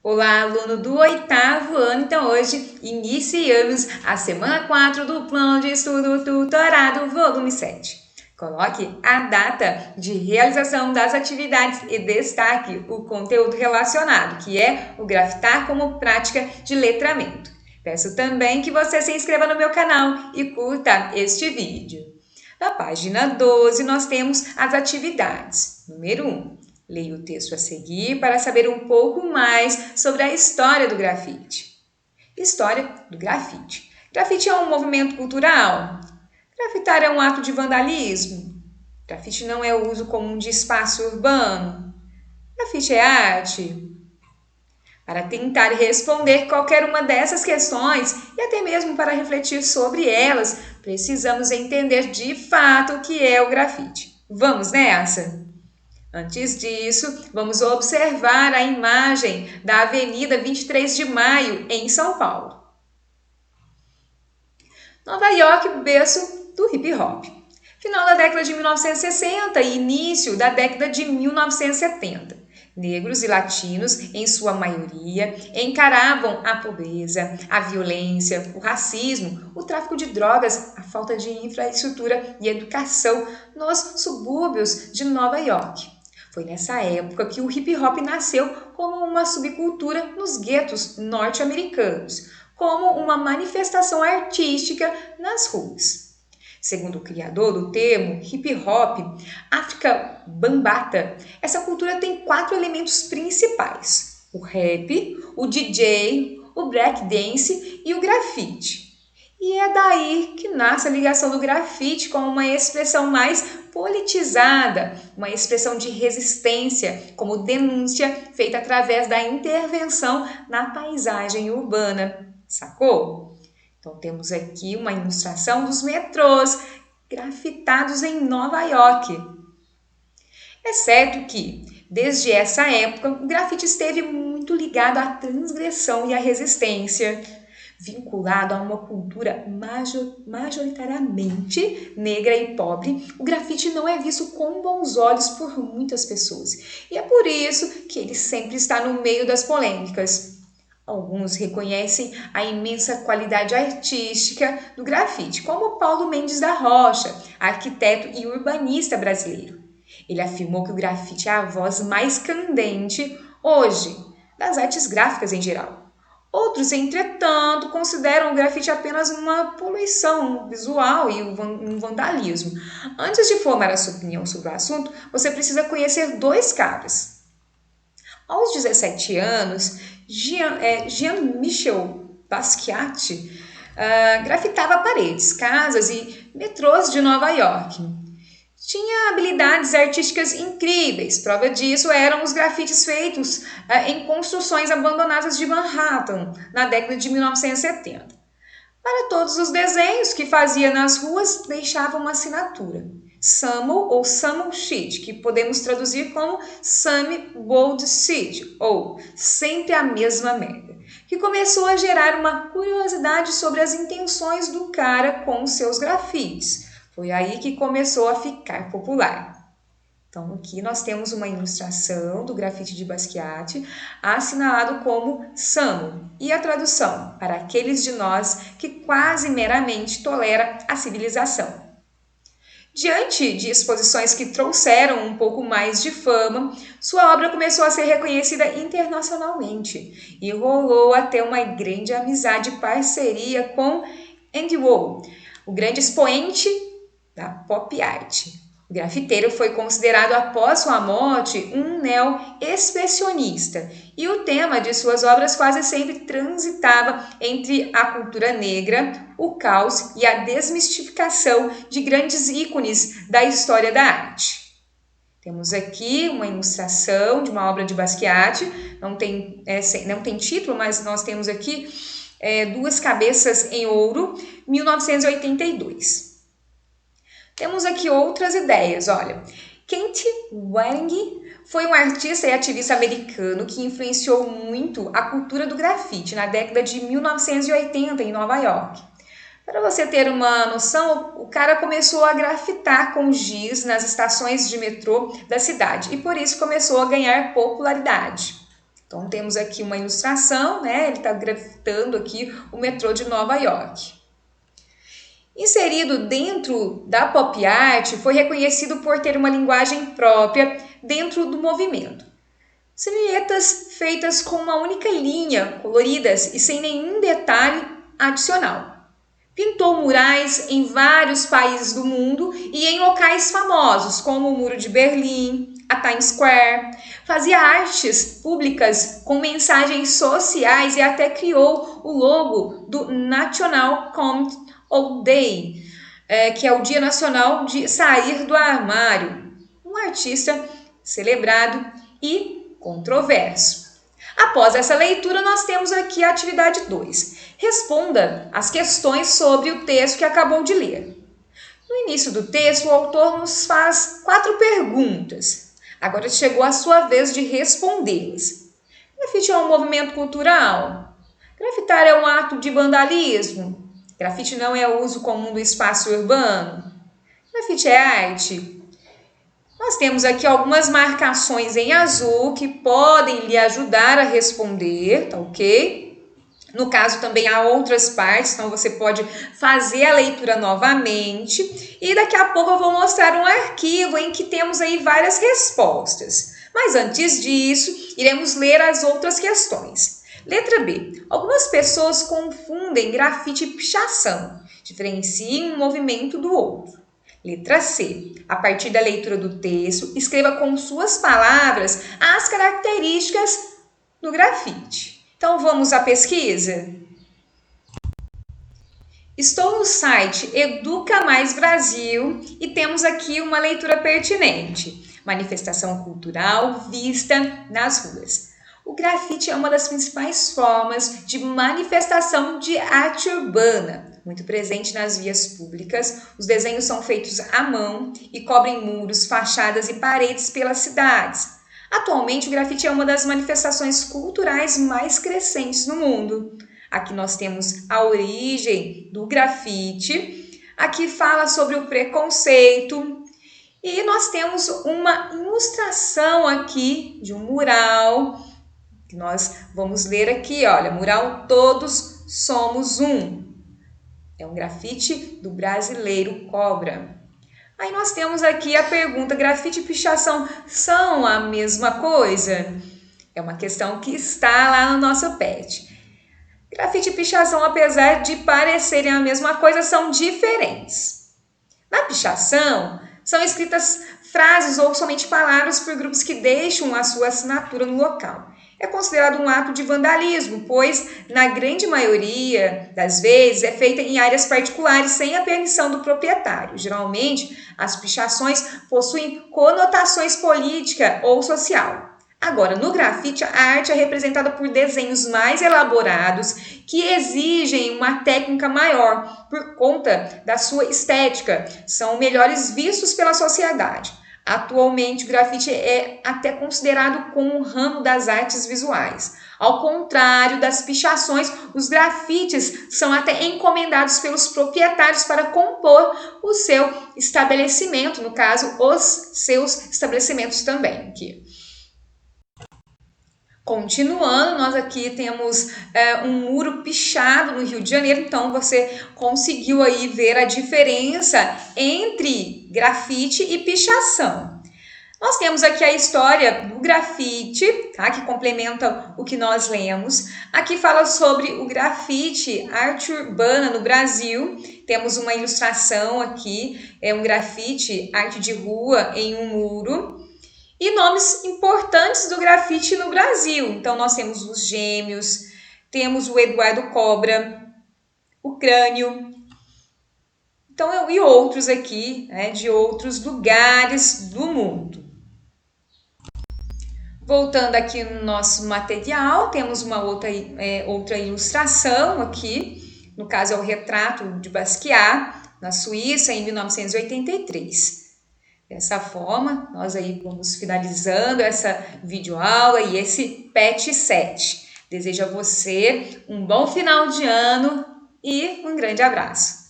Olá, aluno do 8º ano. Então, hoje iniciamos a semana 4 do Plano de Estudo Tutorado, volume 7. Coloque a data de realização das atividades e destaque o conteúdo relacionado, que é o grafitar como prática de letramento. Peço também que você se inscreva no meu canal e curta este vídeo. Na página 12, nós temos as atividades. Número 1. Leia o texto a seguir para saber um pouco mais sobre a história do grafite. História do grafite. Grafite é um movimento cultural. Grafitar é um ato de vandalismo. Grafite não é o uso comum de espaço urbano. Grafite é arte. Para tentar responder qualquer uma dessas questões e até mesmo para refletir sobre elas, precisamos entender de fato o que é o grafite. Vamos nessa? Antes disso, vamos observar a imagem da Avenida 23 de Maio, em São Paulo. Nova York, berço do hip hop. Final da década de 1960 e início da década de 1970. Negros e latinos, em sua maioria, encaravam a pobreza, a violência, o racismo, o tráfico de drogas, a falta de infraestrutura e educação nos subúrbios de Nova York. Foi nessa época que o hip hop nasceu como uma subcultura nos guetos norte-americanos, como uma manifestação artística nas ruas. Segundo o criador do termo hip hop, Afrika Bambaataa, essa cultura tem 4 elementos principais: o rap, o DJ, o breakdance e o grafite. E é daí que nasce a ligação do grafite como uma expressão mais politizada, uma expressão de resistência, como denúncia feita através da intervenção na paisagem urbana. Sacou? Então temos aqui uma ilustração dos metrôs grafitados em Nova York. É certo que, desde essa época, o grafite esteve muito ligado à transgressão e à resistência, vinculado a uma cultura majoritariamente negra e pobre. O grafite não é visto com bons olhos por muitas pessoas. E é por isso que ele sempre está no meio das polêmicas. Alguns reconhecem a imensa qualidade artística do grafite, como Paulo Mendes da Rocha, arquiteto e urbanista brasileiro. Ele afirmou que o grafite é a voz mais candente hoje das artes gráficas em geral. Outros, entretanto, consideram o grafite apenas uma poluição visual e um vandalismo. Antes de formar a sua opinião sobre o assunto, você precisa conhecer 2 caras. Aos 17 anos, Jean-Michel Basquiat grafitava paredes, casas e metrôs de Nova York. Tinha habilidades artísticas incríveis. Prova disso eram os grafites feitos em construções abandonadas de Manhattan, na década de 1970. Para todos os desenhos que fazia nas ruas, deixava uma assinatura. Samuel ou Samuel Sheet, que podemos traduzir como Sammy Bold Sheet, ou sempre a mesma merda, que começou a gerar uma curiosidade sobre as intenções do cara com os seus grafites. Foi aí que começou a ficar popular. Então, aqui nós temos uma ilustração do grafite de Basquiat, assinalado como Samuel, e a tradução, para aqueles de nós que quase meramente tolera a civilização. Diante de exposições que trouxeram um pouco mais de fama, sua obra começou a ser reconhecida internacionalmente e rolou até uma grande amizade e parceria com Andy Warhol, o grande expoente da pop art. O grafiteiro foi considerado, após sua morte, um neo-expressionista, e o tema de suas obras quase sempre transitava entre a cultura negra, o caos e a desmistificação de grandes ícones da história da arte. Temos aqui uma ilustração de uma obra de Basquiat, não tem título, mas nós temos aqui 2 cabeças em ouro, 1982. Temos aqui outras ideias, olha. Kent Waring foi um artista e ativista americano que influenciou muito a cultura do grafite na década de 1980 em Nova York. Para você ter uma noção, o cara começou a grafitar com giz nas estações de metrô da cidade e por isso começou a ganhar popularidade. Então temos aqui uma ilustração, né? Ele está grafitando aqui o metrô de Nova York. Inserido dentro da pop art, foi reconhecido por ter uma linguagem própria dentro do movimento. Silhuetas feitas com uma única linha, coloridas e sem nenhum detalhe adicional. Pintou murais em vários países do mundo e em locais famosos, como o Muro de Berlim, a Times Square. Fazia artes públicas com mensagens sociais e até criou o logo do National Coming Out Day, que é o Dia Nacional de Sair do Armário. Um artista celebrado e controverso. Após essa leitura, nós temos aqui a atividade 2. Responda as questões sobre o texto que acabou de ler. No início do texto, o autor nos faz 4 perguntas. Agora chegou a sua vez de respondê-las. Grafite é um movimento cultural? Grafitar é um ato de vandalismo? Grafite não é uso comum do espaço urbano? Grafite é arte? Nós temos aqui algumas marcações em azul que podem lhe ajudar a responder, tá ok? No caso também há outras partes, então você pode fazer a leitura novamente. E daqui a pouco eu vou mostrar um arquivo em que temos aí várias respostas. Mas antes disso, iremos ler as outras questões. Letra B. Algumas pessoas confundem grafite e pichação. Diferenciem um movimento do outro. Letra C. A partir da leitura do texto, escreva com suas palavras as características do grafite. Então vamos à pesquisa? Estou no site Educa Mais Brasil e temos aqui uma leitura pertinente. Manifestação cultural vista nas ruas. O grafite é uma das principais formas de manifestação de arte urbana, muito presente nas vias públicas. Os desenhos são feitos à mão e cobrem muros, fachadas e paredes pelas cidades. Atualmente, o grafite é uma das manifestações culturais mais crescentes no mundo. Aqui nós temos a origem do grafite, aqui fala sobre o preconceito e nós temos uma ilustração aqui de um mural. Nós vamos ler aqui, olha, mural Todos Somos Um. É um grafite do brasileiro Cobra. Aí nós temos aqui a pergunta, grafite e pichação são a mesma coisa? É uma questão que está lá no nosso PET. Grafite e pichação, apesar de parecerem a mesma coisa, são diferentes. Na pichação, são escritas frases ou somente palavras por grupos que deixam a sua assinatura no local. É considerado um ato de vandalismo, pois, na grande maioria das vezes, é feita em áreas particulares sem a permissão do proprietário. Geralmente, as pichações possuem conotações política ou social. Agora, no grafite, a arte é representada por desenhos mais elaborados que exigem uma técnica maior por conta da sua estética. São melhores vistos pela sociedade. Atualmente, o grafite é até considerado como um ramo das artes visuais. Ao contrário das pichações, os grafites são até encomendados pelos proprietários para compor o seu estabelecimento, no caso, os seus estabelecimentos também. Aqui. Continuando, nós aqui temos um muro pichado no Rio de Janeiro, então você conseguiu aí ver a diferença entre grafite e pichação. Nós temos aqui a história do grafite, tá? Que complementa o que nós lemos. Aqui fala sobre o grafite, arte urbana no Brasil. Temos uma ilustração aqui, é um grafite, arte de rua em um muro. E nomes importantes do grafite no Brasil. Então, nós temos os Gêmeos, temos o Eduardo Cobra, o Crânio, então, e outros aqui, né, de outros lugares do mundo. Voltando aqui no nosso material, temos uma outra ilustração aqui. No caso, é o retrato de Basquiat, na Suíça, em 1983. Dessa forma, nós aí vamos finalizando essa videoaula e esse PET 7. Desejo a você um bom final de ano e um grande abraço.